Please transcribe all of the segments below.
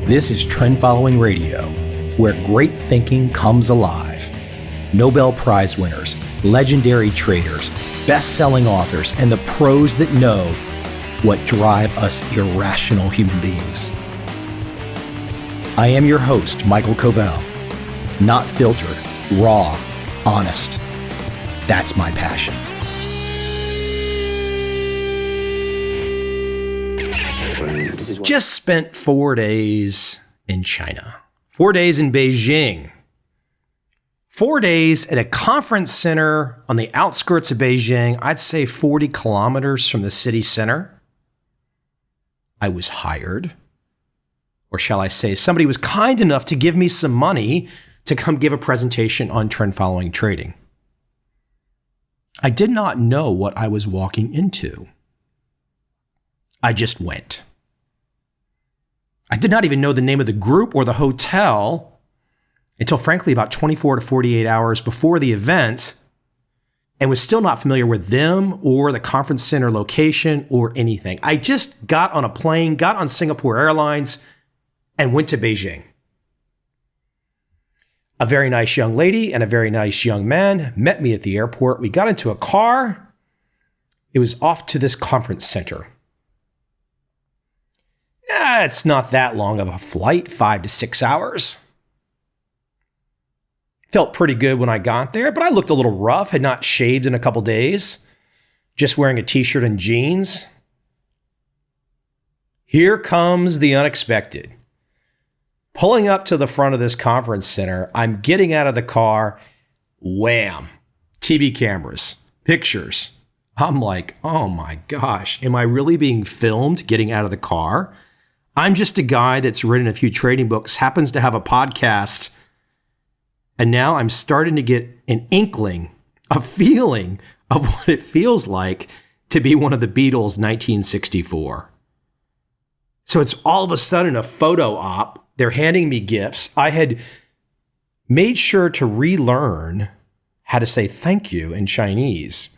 This is Trend Following Radio, where great thinking comes alive. Nobel Prize winners, legendary traders, best-selling authors, and the pros that know what drive us irrational human beings. I am your host, Michael Covel. Not filtered, raw, honest. That's my passion. Just spent 4 days in China. 4 days in Beijing. 4 days at a conference center on the outskirts of Beijing, I'd say 40 kilometers from the city center. I was hired, or shall I say, somebody was kind enough to give me some money to come give a presentation on trend following trading. I did not know what I was walking into. I just went. I did not even know the name of the group or the hotel until, frankly, about 24 to 48 hours before the event, and was still not familiar with them or the conference center location or anything. I just got on a plane, got on Singapore Airlines, and went to Beijing. A very nice young lady and a very nice young man met me at the airport. We got into a car. It was off to this conference center. It's not that long of a flight, 5 to 6 hours. Felt pretty good when I got there, but I looked a little rough, had not shaved in a couple days, just wearing a t-shirt and jeans. Here comes the unexpected. Pulling up to the front of this conference center, I'm getting out of the car, wham, TV cameras, pictures. I'm like, oh my gosh, am I really being filmed getting out of the car? I'm just a guy that's written a few trading books, happens to have a podcast, and now I'm starting to get an inkling, a feeling of what it feels like to be one of the Beatles 1964. So it's all of a sudden a photo op. They're handing me gifts. I had made sure to relearn how to say thank you in Chinese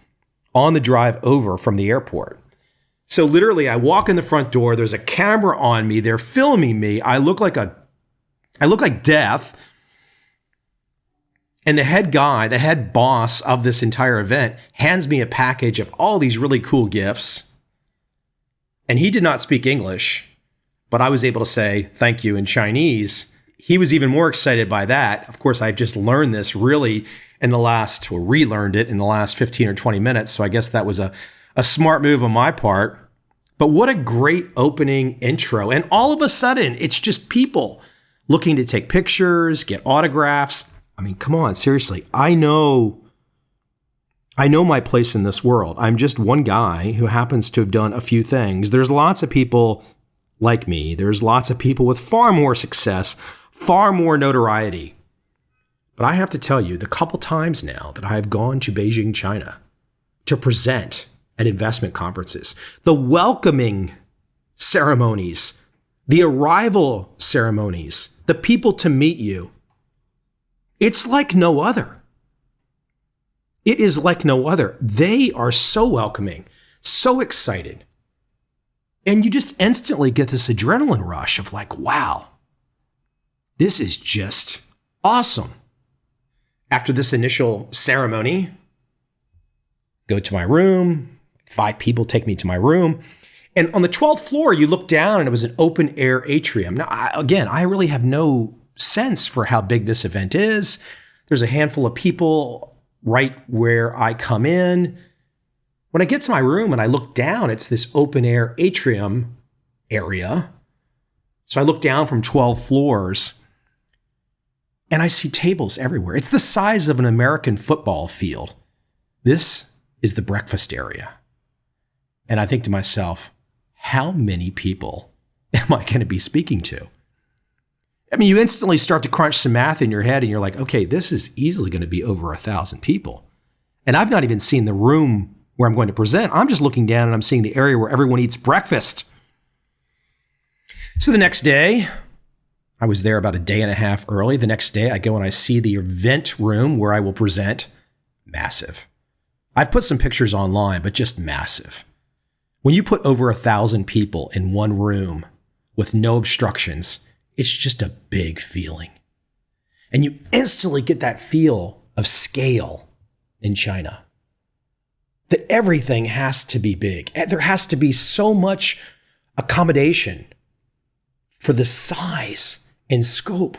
on the drive over from the airport. So literally, I walk in the front door. There's a camera on me. They're filming me. I look like death. And the head guy, the head boss of this entire event, hands me a package of all these really cool gifts. And he did not speak English, but I was able to say thank you in Chinese. He was even more excited by that. Of course, I've just learned this really relearned it in the last 15 or 20 minutes. So I guess that was a smart move on my part. But what a great opening intro. And all of a sudden, it's just people looking to take pictures, get autographs. I mean, come on, seriously. I know my place in this world. I'm just one guy who happens to have done a few things. There's lots of people like me. There's lots of people with far more success, far more notoriety. But I have to tell you, the couple times now that I have gone to Beijing, China to present at investment conferences, the welcoming ceremonies, the arrival ceremonies, the people to meet you, it's like no other. It is like no other. They are so welcoming, so excited. And you just instantly get this adrenaline rush of like, wow, this is just awesome. After this initial ceremony, go to my room. 5 people take me to my room. And on the 12th floor, you look down and it was an open air atrium. Now, I really have no sense for how big this event is. There's a handful of people right where I come in. When I get to my room and I look down, it's this open air atrium area. So I look down from 12 floors and I see tables everywhere. It's the size of an American football field. This is the breakfast area. And I think to myself, how many people am I going to be speaking to? I mean, you instantly start to crunch some math in your head and you're like, okay, this is easily going to be over 1,000 people. And I've not even seen the room where I'm going to present. I'm just looking down and I'm seeing the area where everyone eats breakfast. So the next day, I was there about a day and a half early. The next day, I go and I see the event room where I will present. Massive. I've put some pictures online, but just massive. When you put over 1,000 people in one room with no obstructions, It's just a big feeling. And you instantly get that feel of scale in China. That everything has to be big. There has to be so much accommodation for the size and scope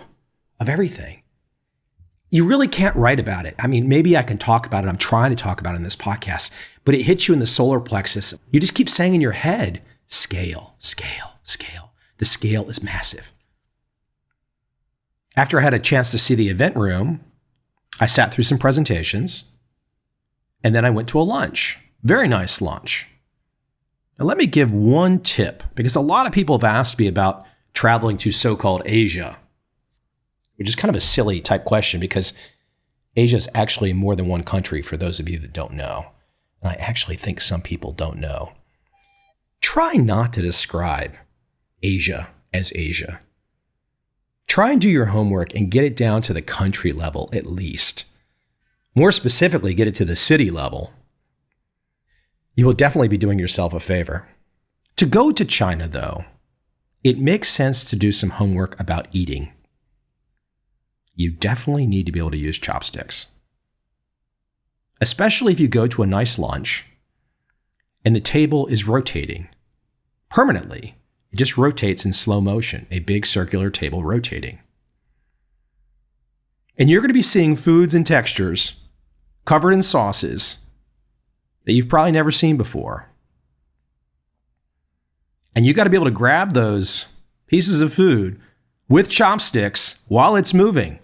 of everything. You really can't write about it. I mean, maybe I can talk about it. I'm trying to talk about it in this podcast, but it hits you in the solar plexus. You just keep saying in your head, scale, scale, scale. The scale is massive. After I had a chance to see the event room, I sat through some presentations, and then I went to a lunch. Very nice lunch. Now, let me give one tip, because a lot of people have asked me about traveling to so-called Asia, which is kind of a silly type question because Asia is actually more than one country for those of you that don't know. And I actually think some people don't know. Try not to describe Asia as Asia. Try and do your homework and get it down to the country level at least. More specifically, get it to the city level. You will definitely be doing yourself a favor. To go to China, though, it makes sense to do some homework about eating. You definitely need to be able to use chopsticks. Especially if you go to a nice lunch and the table is rotating permanently. It just rotates in slow motion, a big circular table rotating. And you're going to be seeing foods and textures covered in sauces that you've probably never seen before. And you got to be able to grab those pieces of food with chopsticks while it's moving.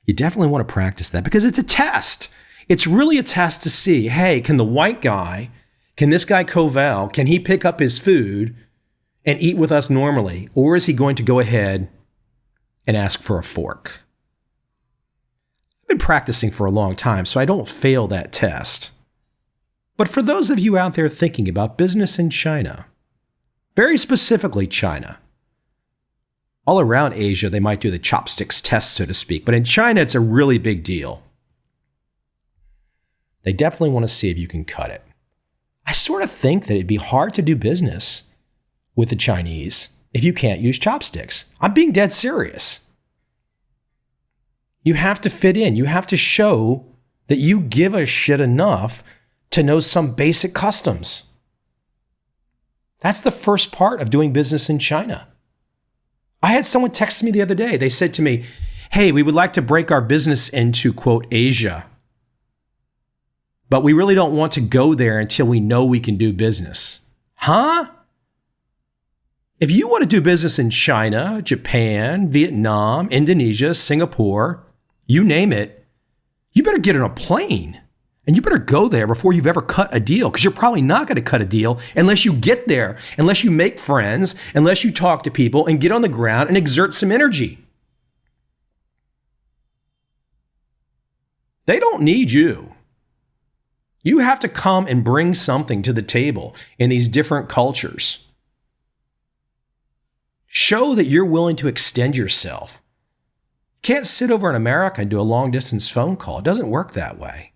You definitely want to practice that because it's a test. It's really a test to see, hey, can the white guy, can this guy Covel, can he pick up his food and eat with us normally? Or is he going to go ahead and ask for a fork? I've been practicing for a long time, so I don't fail that test. But for those of you out there thinking about business in China, very specifically China, all around Asia, they might do the chopsticks test, so to speak. But in China, it's a really big deal. They definitely want to see if you can cut it. I sort of think that it'd be hard to do business with the Chinese if you can't use chopsticks. I'm being dead serious. You have to fit in. You have to show that you give a shit enough to know some basic customs. That's the first part of doing business in China. I had someone text me the other day. They said to me, hey, we would like to break our business into, quote, Asia. But we really don't want to go there until we know we can do business. Huh? If you want to do business in China, Japan, Vietnam, Indonesia, Singapore, you name it, you better get on a plane. And you better go there before you've ever cut a deal, because you're probably not going to cut a deal unless you get there, unless you make friends, unless you talk to people and get on the ground and exert some energy. They don't need you. You have to come and bring something to the table in these different cultures. Show that you're willing to extend yourself. You can't sit over in America and do a long distance phone call. It doesn't work that way.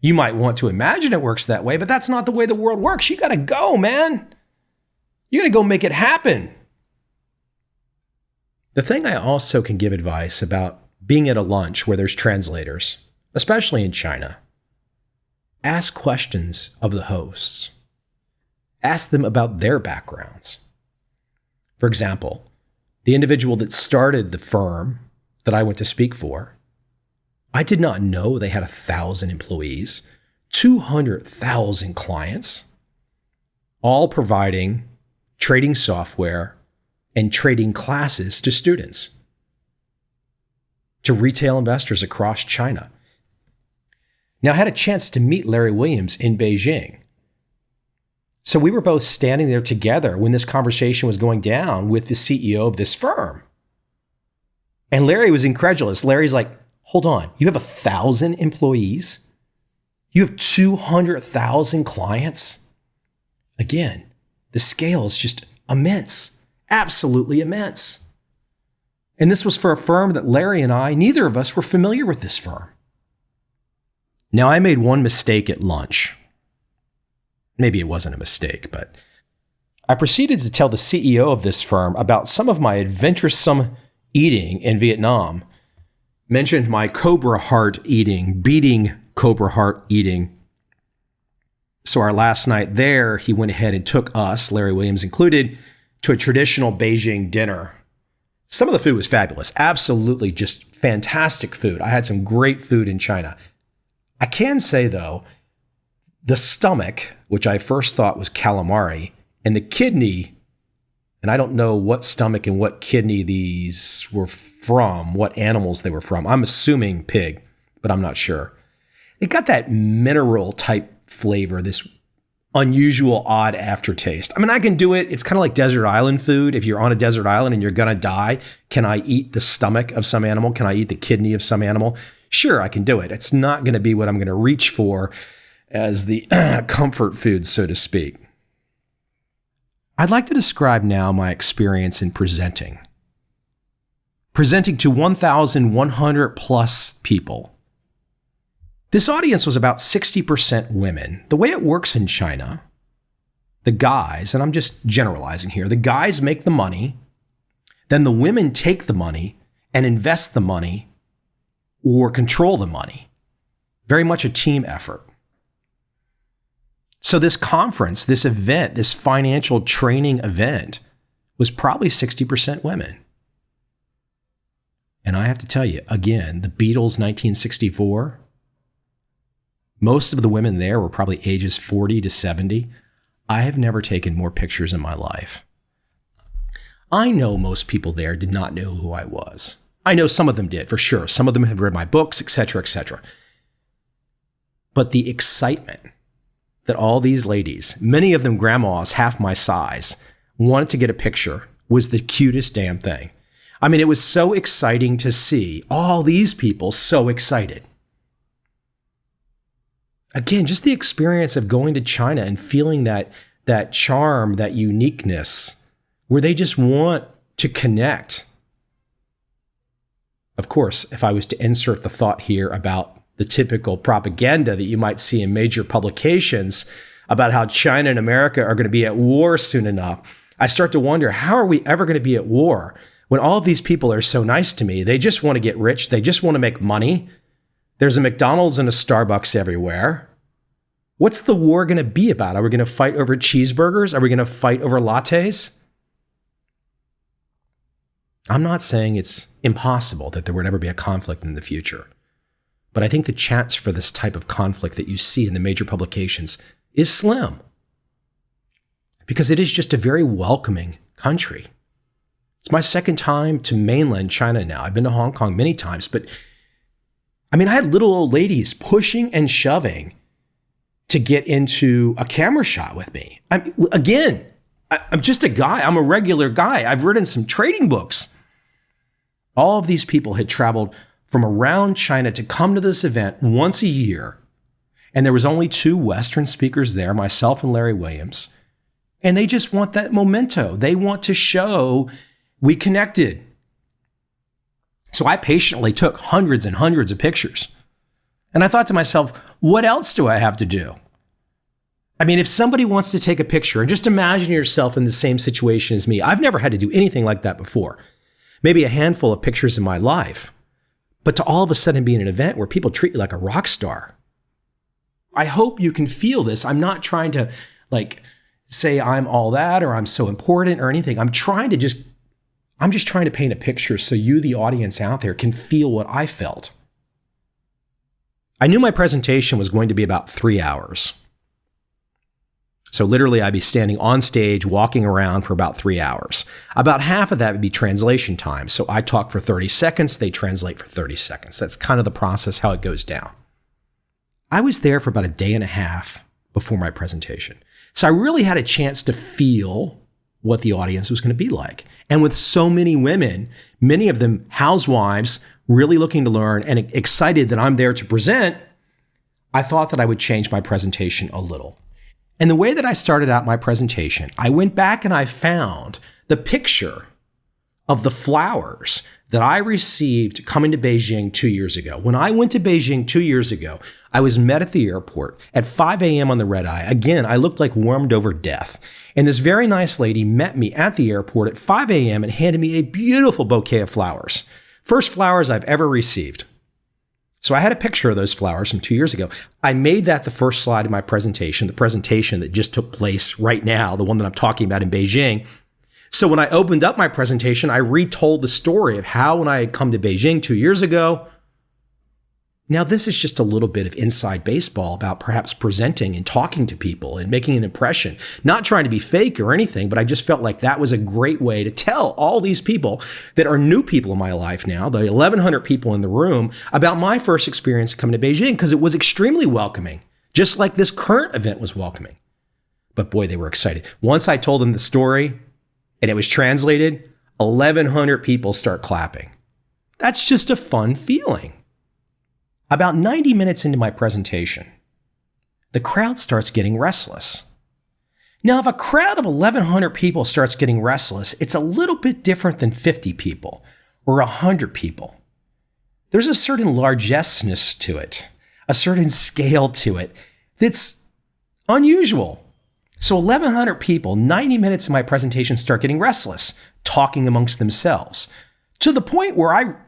You might want to imagine it works that way, but that's not the way the world works. You got to go, man. You got to go make it happen. The thing I also can give advice about being at a lunch where there's translators, especially in China, ask questions of the hosts. Ask them about their backgrounds. For example, the individual that started the firm that I went to speak for, I did not know they had 1,000 employees, 200,000 clients, all providing trading software and trading classes to students, to retail investors across China. Now, I had a chance to meet Larry Williams in Beijing. So we were both standing there together when this conversation was going down with the CEO of this firm. And Larry was incredulous. Larry's like, hold on, you have 1,000 employees? You have 200,000 clients? Again, the scale is just immense, absolutely immense. And this was for a firm that Larry and I, neither of us were familiar with this firm. Now, I made one mistake at lunch. Maybe it wasn't a mistake, but I proceeded to tell the CEO of this firm about some of my adventuresome eating in Vietnam, mentioned my Cobra Heart eating, beating Cobra Heart eating. So our last night there, he went ahead and took us, Larry Williams included, to a traditional Beijing dinner. Some of the food was fabulous. Absolutely just fantastic food. I had some great food in China. I can say, though, the stomach, which I first thought was calamari, and the kidney, and I don't know what stomach and what kidney these were from, what animals they were from. I'm assuming pig, but I'm not sure. It got that mineral type flavor, this unusual, odd aftertaste. I mean, I can do it. It's kind of like desert island food. If you're on a desert island and you're going to die, can I eat the stomach of some animal? Can I eat the kidney of some animal? Sure, I can do it. It's not going to be what I'm going to reach for as the comfort food, so to speak. I'd like to describe now my experience in presenting. Presenting to 1,100 plus people. This audience was about 60% women. The way it works in China, the guys, and I'm just generalizing here, the guys make the money, then the women take the money and invest the money or control the money. Very much a team effort. So this conference, this event, this financial training event was probably 60% women. And I have to tell you, again, the Beatles, 1964, most of the women there were probably ages 40 to 70. I have never taken more pictures in my life. I know most people there did not know who I was. I know some of them did, for sure. Some of them had read my books, etc., etc. But the excitement that all these ladies, many of them grandmas half my size, wanted to get a picture was the cutest damn thing. I mean, it was so exciting to see all these people so excited. Again, just the experience of going to China and feeling that charm, that uniqueness, where they just want to connect. Of course, if I was to insert the thought here about the typical propaganda that you might see in major publications about how China and America are going to be at war soon enough, I start to wonder, how are we ever going to be at war when all of these people are so nice to me? They just want to get rich. They just want to make money. There's a McDonald's and a Starbucks everywhere. What's the war going to be about? Are we going to fight over cheeseburgers? Are we going to fight over lattes? I'm not saying it's impossible that there would ever be a conflict in the future. But I think the chance for this type of conflict that you see in the major publications is slim. Because it is just a very welcoming country. It's my second time to mainland China now. I've been to Hong Kong many times, but I mean, I had little old ladies pushing and shoving to get into a camera shot with me. I'm just a guy. I'm a regular guy. I've written some trading books. All of these people had traveled from around China to come to this event once a year. And there was only 2 Western speakers there, myself and Larry Williams. And they just want that memento. They want to show we connected. So I patiently took hundreds and hundreds of pictures. And I thought to myself, what else do I have to do? I mean, if somebody wants to take a picture, and just imagine yourself in the same situation as me. I've never had to do anything like that before. Maybe a handful of pictures in my life. But to all of a sudden be in an event where people treat you like a rock star. I hope you can feel this. I'm not trying to say I'm all that or I'm so important or anything. I'm just trying to paint a picture so you, the audience out there, can feel what I felt. I knew my presentation was going to be about 3 hours. So literally I'd be standing on stage, walking around for about 3 hours. About half of that would be translation time. So I talk for 30 seconds, they translate for 30 seconds. That's kind of the process, how it goes down. I was there for about a day and a half before my presentation. So I really had a chance to feel what the audience was going to be like. And with so many women, many of them housewives, really looking to learn and excited that I'm there to present, I thought that I would change my presentation a little. And the way that I started out my presentation, I went back and I found the picture of the flowers that I received coming to Beijing 2 years ago. When I went to Beijing 2 years ago, I was met at the airport at 5 a.m. on the red eye. Again, I looked like warmed over death. And this very nice lady met me at the airport at 5 a.m. and handed me a beautiful bouquet of flowers. First flowers I've ever received. So I had a picture of those flowers from 2 years ago. I made that the first slide of my presentation, the presentation that just took place right now, the one that I'm talking about in Beijing. So when I opened up my presentation, I retold the story of how when I had come to Beijing 2 years ago. Now, this is just a little bit of inside baseball about perhaps presenting and talking to people and making an impression, not trying to be fake or anything, but I just felt like that was a great way to tell all these people that are new people in my life now, the 1,100 people in the room, about my first experience coming to Beijing, because it was extremely welcoming, just like this current event was welcoming. But boy, they were excited. Once I told them the story and it was translated, 1,100 people start clapping. That's just a fun feeling. About 90 minutes into my presentation, the crowd starts getting restless. Now, if a crowd of 1,100 people starts getting restless, it's a little bit different than 50 people or 100 people. There's a certain largeness to it, a certain scale to it that's unusual. So 1,100 people, 90 minutes of my presentation start getting restless, talking amongst themselves, to the point where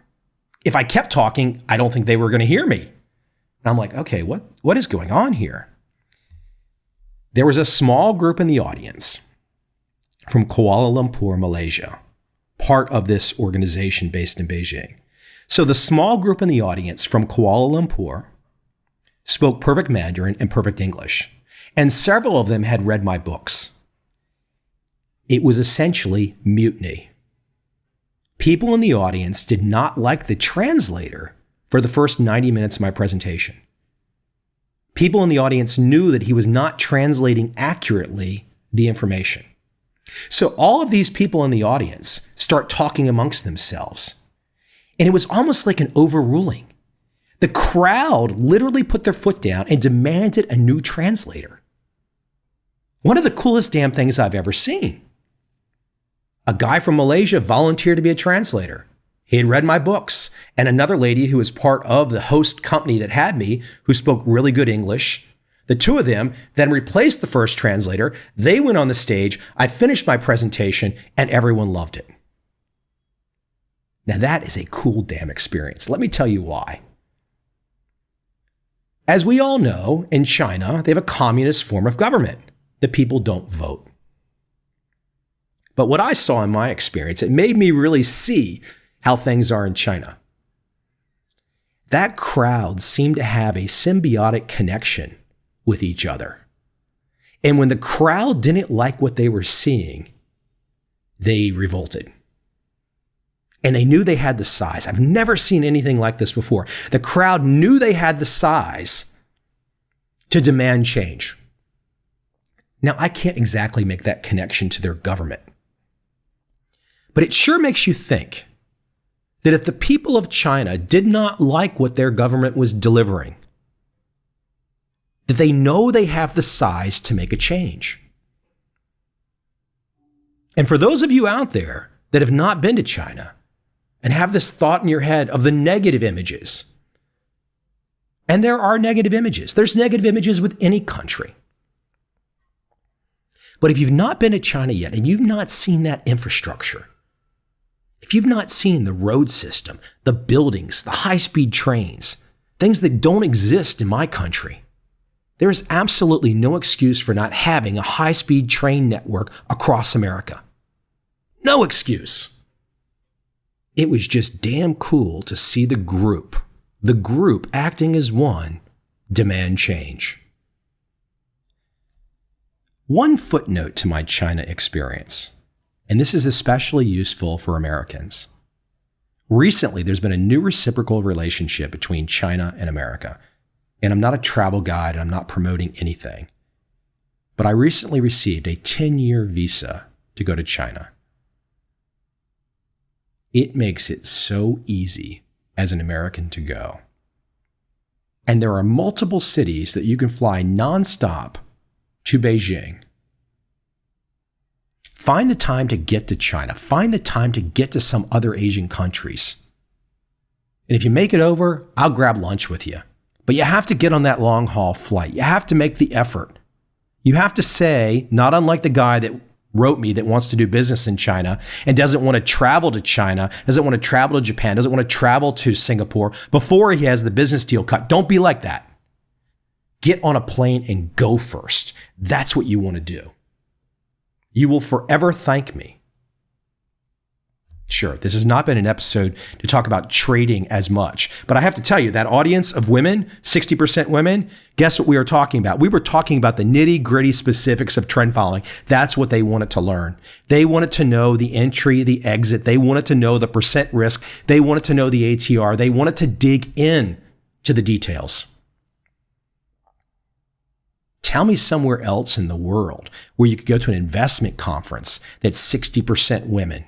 if I kept talking, I don't think they were going to hear me. And I'm like, okay, what is going on here? There was a small group in the audience from Kuala Lumpur, Malaysia, part of this organization based in Beijing. So the small group in the audience from Kuala Lumpur spoke perfect Mandarin and perfect English, and several of them had read my books. It was essentially mutiny. People in the audience did not like the translator for the first 90 minutes of my presentation. People in the audience knew that he was not translating accurately the information. So all of these people in the audience start talking amongst themselves. And it was almost like an overruling. The crowd literally put their foot down and demanded a new translator. One of the coolest damn things I've ever seen. A guy from Malaysia volunteered to be a translator. He had read my books. And another lady who was part of the host company that had me, who spoke really good English. The two of them then replaced the first translator. They went on the stage. I finished my presentation and everyone loved it. Now that is a cool damn experience. Let me tell you why. As we all know, in China, they have a communist form of government. The people don't vote. But what I saw in my experience, it made me really see how things are in China. That crowd seemed to have a symbiotic connection with each other. And when the crowd didn't like what they were seeing, they revolted. And they knew they had the size. I've never seen anything like this before. The crowd knew they had the size to demand change. Now, I can't exactly make that connection to their government. But it sure makes you think that if the people of China did not like what their government was delivering, that they know they have the size to make a change. And for those of you out there that have not been to China and have this thought in your head of the negative images, and there are negative images. There's negative images with any country. But if you've not been to China yet and you've not seen that infrastructure, if you've not seen the road system, the buildings, the high-speed trains, things that don't exist in my country, there is absolutely no excuse for not having a high-speed train network across America. No excuse. It was just damn cool to see the group acting as one, demand change. One footnote to my China experience, and this is especially useful for Americans. Recently, there's been a new reciprocal relationship between China and America. And I'm not a travel guide, and I'm not promoting anything. But I recently received a 10-year visa to go to China. It makes it so easy as an American to go. And there are multiple cities that you can fly nonstop to Beijing. Find the time to get to China. Find the time to get to some other Asian countries. And if you make it over, I'll grab lunch with you. But you have to get on that long haul flight. You have to make the effort. You have to say, not unlike the guy that wrote me that wants to do business in China and doesn't want to travel to China, doesn't want to travel to Japan, doesn't want to travel to Singapore before he has the business deal cut. Don't be like that. Get on a plane and go first. That's what you want to do. You will forever thank me. Sure, this has not been an episode to talk about trading as much, but I have to tell you, that audience of women, 60% women, guess what we were talking about? We were talking about the nitty-gritty specifics of trend following. That's what they wanted to learn. They wanted to know the entry, the exit. They wanted to know the percent risk. They wanted to know the ATR. They wanted to dig in to the details. Tell me somewhere else in the world where you could go to an investment conference that's 60% women.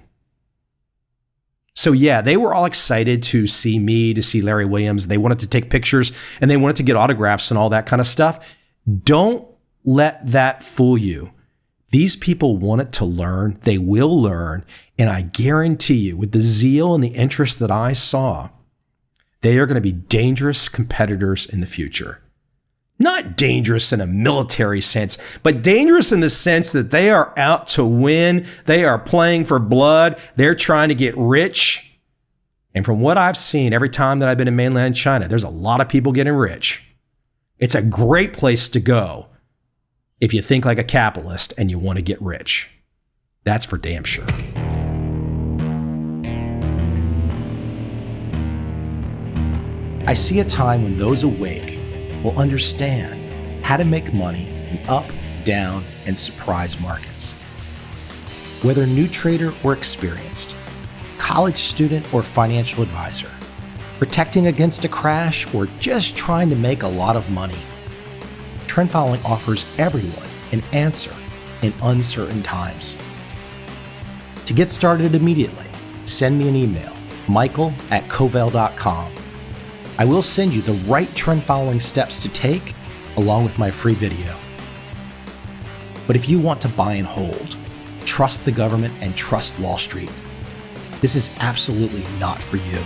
So yeah, they were all excited to see me, to see Larry Williams. They wanted to take pictures and they wanted to get autographs and all that kind of stuff. Don't let that fool you. These people wanted to learn. They will learn. And I guarantee you, with the zeal and the interest that I saw, they are going to be dangerous competitors in the future. Not dangerous in a military sense, but dangerous in the sense that they are out to win. They are playing for blood. They're trying to get rich. And from what I've seen, every time that I've been in mainland China, there's a lot of people getting rich. It's a great place to go if you think like a capitalist and you want to get rich. That's for damn sure. I see a time when those awake will understand how to make money in up, down, and surprise markets. Whether new trader or experienced, college student or financial advisor, protecting against a crash or just trying to make a lot of money, trend following offers everyone an answer in uncertain times. To get started immediately, send me an email, michael@covel.com. I will send you the right trend following steps to take along with my free video. But if you want to buy and hold, trust the government and trust Wall Street, this is absolutely not for you.